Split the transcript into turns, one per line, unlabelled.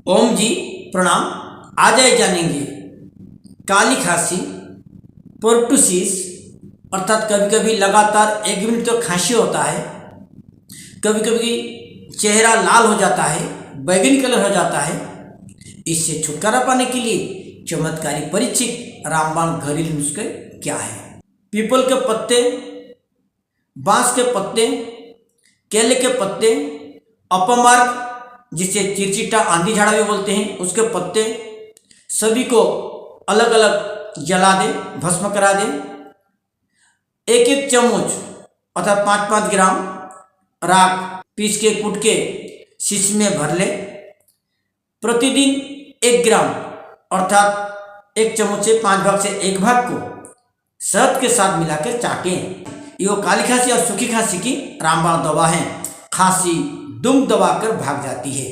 ओम जी प्रणाम। आज आए जानेंगे काली खांसी, पर्टुसिस अर्थात कभी कभी लगातार 1 मिनट तो खांसी होता है, कभी कभी चेहरा लाल हो जाता है, बैगनी कलर हो जाता है। इससे छुटकारा पाने के लिए चमत्कारी परीक्षित रामबाण घरेलू नुस्खे क्या है? पीपल के पत्ते, बांस के पत्ते, केले के पत्ते, अपमार्क जिसे चिरचिटा आंधी झाड़ा भी बोलते हैं उसके पत्ते, सभी को अलग अलग जला दें, भस्म करा दें। 1-1 चम्मच अर्थात 5-5 ग्राम राख पीस के कूट के शीशी में भर लें। प्रतिदिन 1 ग्राम अर्थात 1 चम्मच से 5 भाग से 1 भाग को शहद के साथ मिलाकर चाटें। ये काली खांसी और सूखी खांसी की रामबाण दवा है। खांसी दुम दबाकर भाग जाती है।